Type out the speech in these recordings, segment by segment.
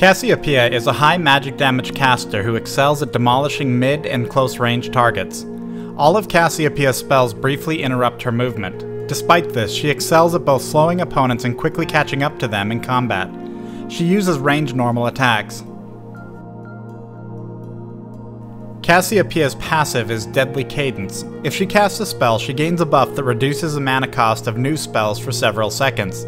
Cassiopeia is a high magic damage caster who excels at demolishing mid and close range targets. All of Cassiopeia's spells briefly interrupt her movement. Despite this, she excels at both slowing opponents and quickly catching up to them in combat. She uses range normal attacks. Cassiopeia's passive is Deadly Cadence. If she casts a spell, she gains a buff that reduces the mana cost of new spells for several seconds.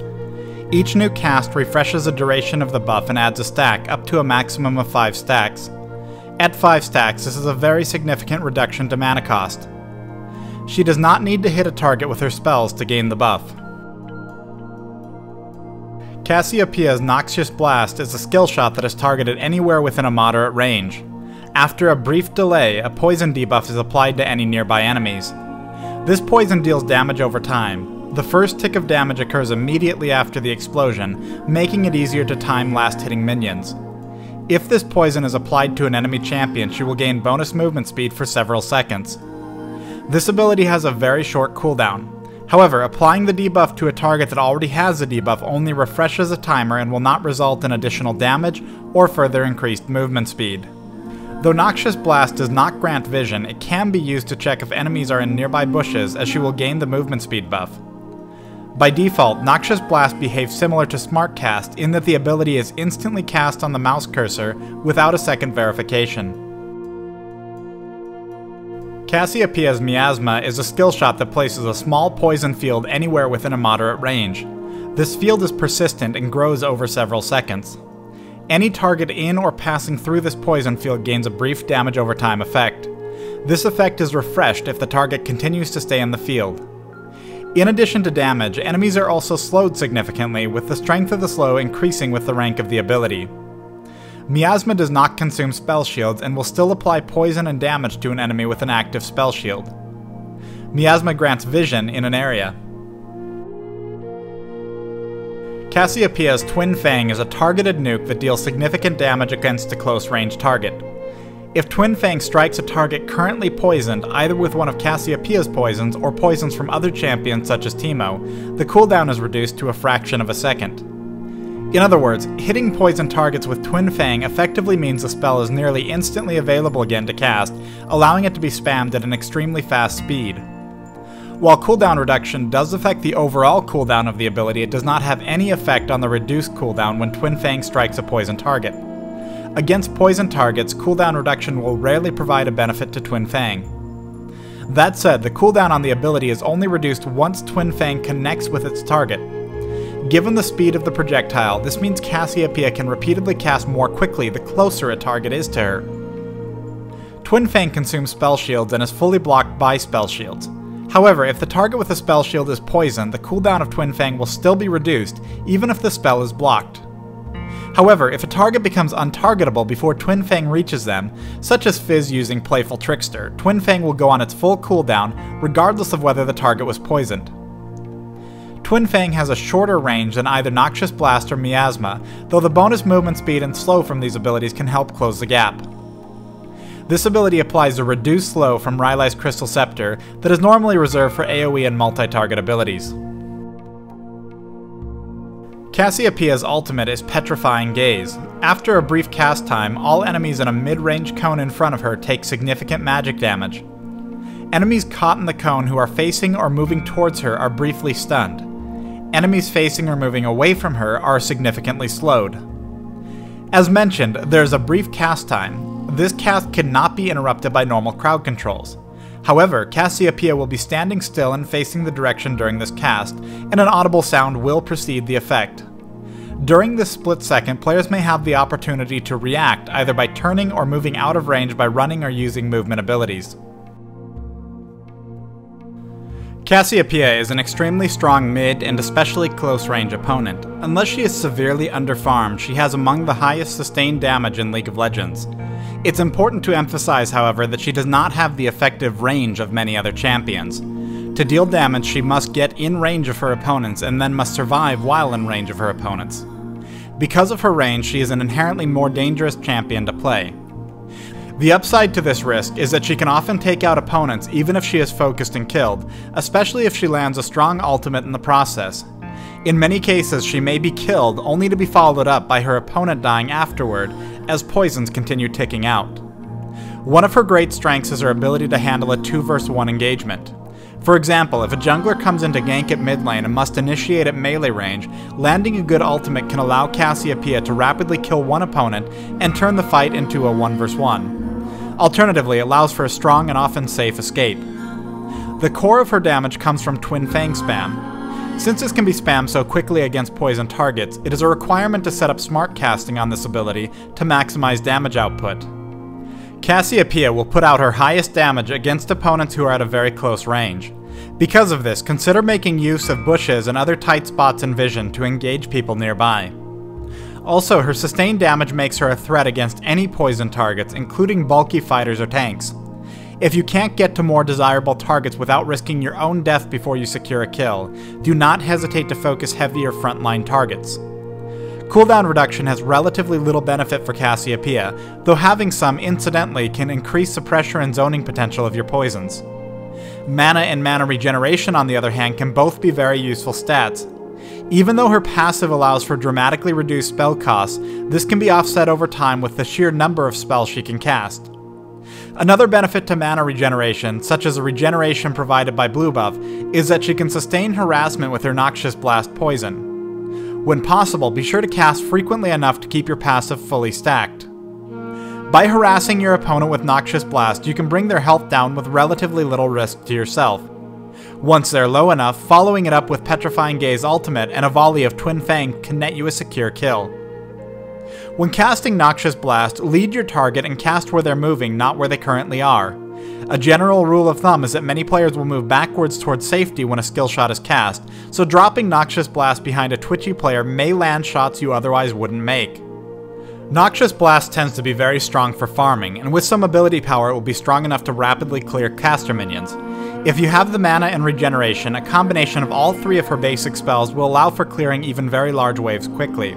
Each new cast refreshes the duration of the buff and adds a stack, up to a maximum of 5 stacks. At 5 stacks, this is a very significant reduction to mana cost. She does not need to hit a target with her spells to gain the buff. Cassiopeia's Noxious Blast is a skill shot that is targeted anywhere within a moderate range. After a brief delay, a poison debuff is applied to any nearby enemies. This poison deals damage over time. The first tick of damage occurs immediately after the explosion, making it easier to time last-hitting minions. If this poison is applied to an enemy champion, she will gain bonus movement speed for several seconds. This ability has a very short cooldown. However, applying the debuff to a target that already has the debuff only refreshes the timer and will not result in additional damage or further increased movement speed. Though Noxious Blast does not grant vision, it can be used to check if enemies are in nearby bushes, as she will gain the movement speed buff. By default, Noxious Blast behaves similar to Smart Cast in that the ability is instantly cast on the mouse cursor without a second verification. Cassiopeia's Miasma is a skill shot that places a small poison field anywhere within a moderate range. This field is persistent and grows over several seconds. Any target in or passing through this poison field gains a brief damage over time effect. This effect is refreshed if the target continues to stay in the field. In addition to damage, enemies are also slowed significantly, with the strength of the slow increasing with the rank of the ability. Miasma does not consume spell shields and will still apply poison and damage to an enemy with an active spell shield. Miasma grants vision in an area. Cassiopeia's Twin Fang is a targeted nuke that deals significant damage against a close-range target. If Twin Fang strikes a target currently poisoned, either with one of Cassiopeia's poisons or poisons from other champions such as Teemo, the cooldown is reduced to a fraction of a second. In other words, hitting poison targets with Twin Fang effectively means the spell is nearly instantly available again to cast, allowing it to be spammed at an extremely fast speed. While cooldown reduction does affect the overall cooldown of the ability, it does not have any effect on the reduced cooldown when Twin Fang strikes a poison target. Against poison targets, cooldown reduction will rarely provide a benefit to Twin Fang. That said, the cooldown on the ability is only reduced once Twin Fang connects with its target. Given the speed of the projectile, this means Cassiopeia can repeatedly cast more quickly the closer a target is to her. Twin Fang consumes spell shields and is fully blocked by spell shields. However, if the target with a spell shield is poisoned, the cooldown of Twin Fang will still be reduced, even if the spell is blocked. However, if a target becomes untargetable before Twin Fang reaches them, such as Fizz using Playful Trickster, Twin Fang will go on its full cooldown, regardless of whether the target was poisoned. Twin Fang has a shorter range than either Noxious Blast or Miasma, though the bonus movement speed and slow from these abilities can help close the gap. This ability applies a reduced slow from Rylai's Crystal Scepter that is normally reserved for AoE and multi-target abilities. Cassiopeia's ultimate is Petrifying Gaze. After a brief cast time, all enemies in a mid-range cone in front of her take significant magic damage. Enemies caught in the cone who are facing or moving towards her are briefly stunned. Enemies facing or moving away from her are significantly slowed. As mentioned, there is a brief cast time. This cast cannot be interrupted by normal crowd controls. However, Cassiopeia will be standing still and facing the direction during this cast, and an audible sound will precede the effect. During this split second, players may have the opportunity to react either by turning or moving out of range by running or using movement abilities. Cassiopeia is an extremely strong mid and especially close-range opponent. Unless she is severely underfarmed, she has among the highest sustained damage in League of Legends. It's important to emphasize, however, that she does not have the effective range of many other champions. To deal damage, she must get in range of her opponents and then must survive while in range of her opponents. Because of her range, she is an inherently more dangerous champion to play. The upside to this risk is that she can often take out opponents even if she is focused and killed, especially if she lands a strong ultimate in the process. In many cases, she may be killed only to be followed up by her opponent dying afterward as poisons continue ticking out. One of her great strengths is her ability to handle a 2 vs 1 engagement. For example, if a jungler comes in to gank at mid lane and must initiate at melee range, landing a good ultimate can allow Cassiopeia to rapidly kill one opponent and turn the fight into a 1 vs 1. Alternatively, it allows for a strong and often safe escape. The core of her damage comes from Twin Fang spam. Since this can be spammed so quickly against poison targets, it is a requirement to set up smart casting on this ability to maximize damage output. Cassiopeia will put out her highest damage against opponents who are at a very close range. Because of this, consider making use of bushes and other tight spots in vision to engage people nearby. Also, her sustained damage makes her a threat against any poison targets, including bulky fighters or tanks. If you can't get to more desirable targets without risking your own death before you secure a kill, do not hesitate to focus heavier frontline targets. Cooldown reduction has relatively little benefit for Cassiopeia, though having some incidentally can increase the pressure and zoning potential of your poisons. Mana and mana regeneration, on the other hand, can both be very useful stats. Even though her passive allows for dramatically reduced spell costs, this can be offset over time with the sheer number of spells she can cast. Another benefit to mana regeneration, such as a regeneration provided by blue buff, is that she can sustain harassment with her Noxious Blast poison. When possible, be sure to cast frequently enough to keep your passive fully stacked. By harassing your opponent with Noxious Blast, you can bring their health down with relatively little risk to yourself. Once they're low enough, following it up with Petrifying Gaze ultimate and a volley of Twin Fang can net you a secure kill. When casting Noxious Blast, lead your target and cast where they're moving, not where they currently are. A general rule of thumb is that many players will move backwards towards safety when a skill shot is cast, so dropping Noxious Blast behind a twitchy player may land shots you otherwise wouldn't make. Noxious Blast tends to be very strong for farming, and with some ability power it will be strong enough to rapidly clear caster minions. If you have the mana and regeneration, a combination of all 3 of her basic spells will allow for clearing even very large waves quickly.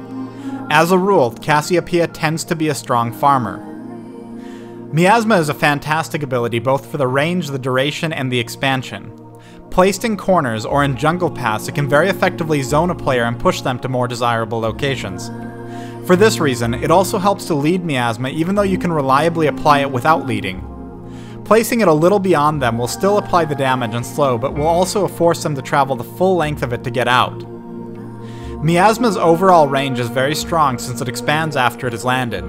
As a rule, Cassiopeia tends to be a strong farmer. Miasma is a fantastic ability both for the range, the duration, and the expansion. Placed in corners or in jungle paths, it can very effectively zone a player and push them to more desirable locations. For this reason, it also helps to lead Miasma even though you can reliably apply it without leading. Placing it a little beyond them will still apply the damage and slow, but will also force them to travel the full length of it to get out. Miasma's overall range is very strong since it expands after it is landed.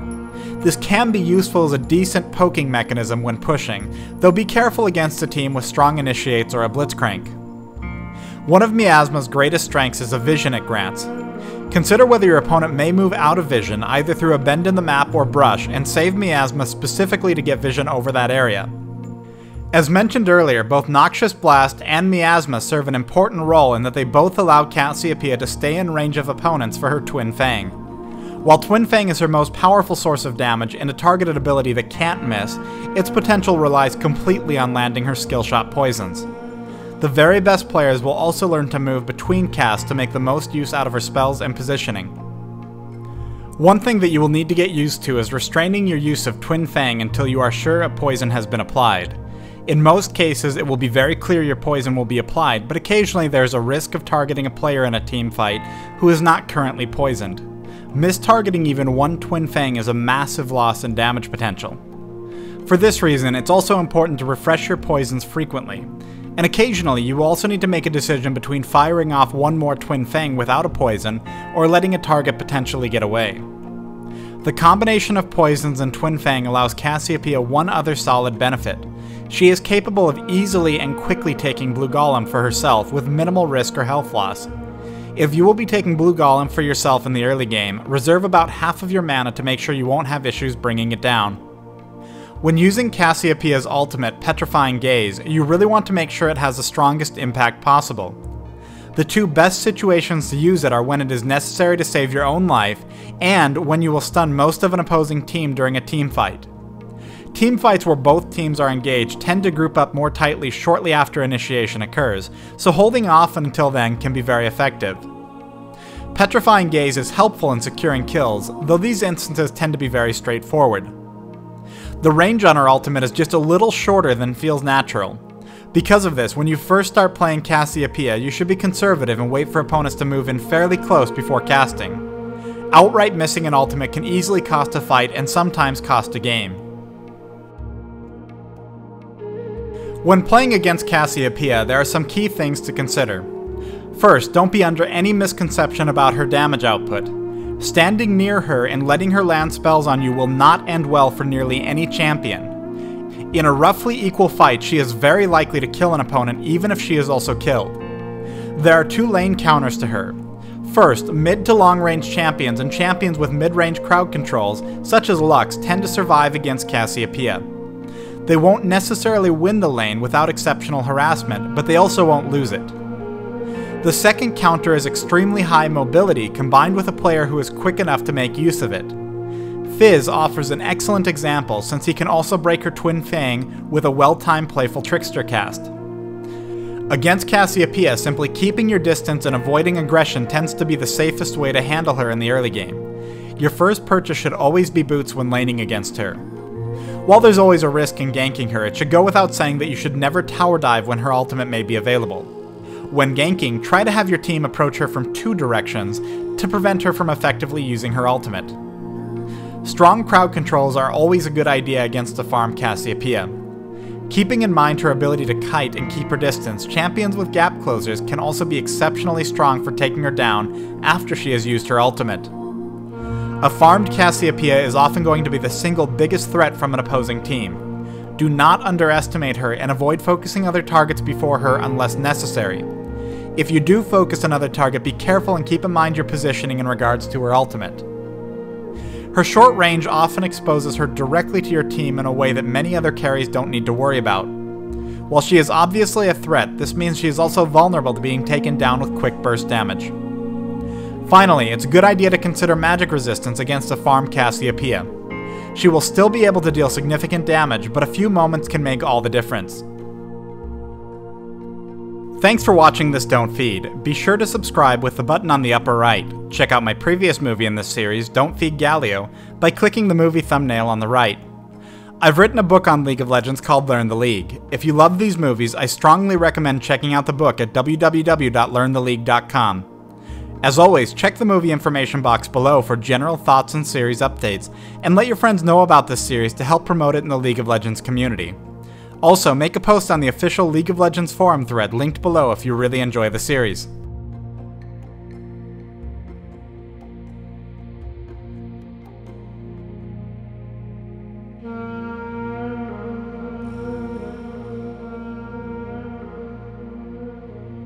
This can be useful as a decent poking mechanism when pushing, though be careful against a team with strong initiates or a blitzcrank. One of Miasma's greatest strengths is the vision it grants. Consider whether your opponent may move out of vision either through a bend in the map or brush, and save Miasma specifically to get vision over that area. As mentioned earlier, both Noxious Blast and Miasma serve an important role in that they both allow Cassiopeia to stay in range of opponents for her Twin Fang. While Twin Fang is her most powerful source of damage and a targeted ability that can't miss, its potential relies completely on landing her skill shot poisons. The very best players will also learn to move between casts to make the most use out of her spells and positioning. One thing that you will need to get used to is restraining your use of Twin Fang until you are sure a poison has been applied. In most cases, it will be very clear your poison will be applied, but occasionally there is a risk of targeting a player in a team fight who is not currently poisoned. Mistargeting even one Twin Fang is a massive loss in damage potential. For this reason, it's also important to refresh your poisons frequently, and occasionally you will also need to make a decision between firing off one more Twin Fang without a poison, or letting a target potentially get away. The combination of poisons and Twin Fang allows Cassiopeia one other solid benefit. She is capable of easily and quickly taking Blue Golem for herself with minimal risk or health loss. If you will be taking Blue Golem for yourself in the early game, reserve about half of your mana to make sure you won't have issues bringing it down. When using Cassiopeia's ultimate, Petrifying Gaze, you really want to make sure it has the strongest impact possible. The two best situations to use it are when it is necessary to save your own life, and when you will stun most of an opposing team during a team fight. Team fights where both teams are engaged tend to group up more tightly shortly after initiation occurs, so holding off until then can be very effective. Petrifying Gaze is helpful in securing kills, though these instances tend to be very straightforward. The range on her ultimate is just a little shorter than feels natural. Because of this, when you first start playing Cassiopeia, you should be conservative and wait for opponents to move in fairly close before casting. Outright missing an ultimate can easily cost a fight and sometimes cost a game. When playing against Cassiopeia, there are some key things to consider. First, don't be under any misconception about her damage output. Standing near her and letting her land spells on you will not end well for nearly any champion. In a roughly equal fight, she is very likely to kill an opponent even if she is also killed. There are two lane counters to her. First, mid to long range champions and champions with mid-range crowd controls, such as Lux, tend to survive against Cassiopeia. They won't necessarily win the lane without exceptional harassment, but they also won't lose it. The second counter is extremely high mobility combined with a player who is quick enough to make use of it. Fizz offers an excellent example since he can also break her twin Fang with a well-timed playful trickster cast. Against Cassiopeia, simply keeping your distance and avoiding aggression tends to be the safest way to handle her in the early game. Your first purchase should always be boots when laning against her. While there's always a risk in ganking her, it should go without saying that you should never tower dive when her ultimate may be available. When ganking, try to have your team approach her from two directions to prevent her from effectively using her ultimate. Strong crowd controls are always a good idea against the farm Cassiopeia. Keeping in mind her ability to kite and keep her distance, champions with gap closers can also be exceptionally strong for taking her down after she has used her ultimate. A farmed Cassiopeia is often going to be the single biggest threat from an opposing team. Do not underestimate her and avoid focusing other targets before her unless necessary. If you do focus another target, be careful and keep in mind your positioning in regards to her ultimate. Her short range often exposes her directly to your team in a way that many other carries don't need to worry about. While she is obviously a threat, this means she is also vulnerable to being taken down with quick burst damage. Finally, it's a good idea to consider magic resistance against a farm Cassiopeia. She will still be able to deal significant damage, but a few moments can make all the difference. Thanks for watching this Don't Feed. Be sure to subscribe with the button on the upper right. Check out my previous movie in this series, Don't Feed Galio, by clicking the movie thumbnail on the right. I've written a book on League of Legends called Learn the League. If you love these movies, I strongly recommend checking out the book at www.learntheleague.com. As always, check the movie information box below for general thoughts and series updates, and let your friends know about this series to help promote it in the League of Legends community. Also, make a post on the official League of Legends forum thread linked below if you really enjoy the series.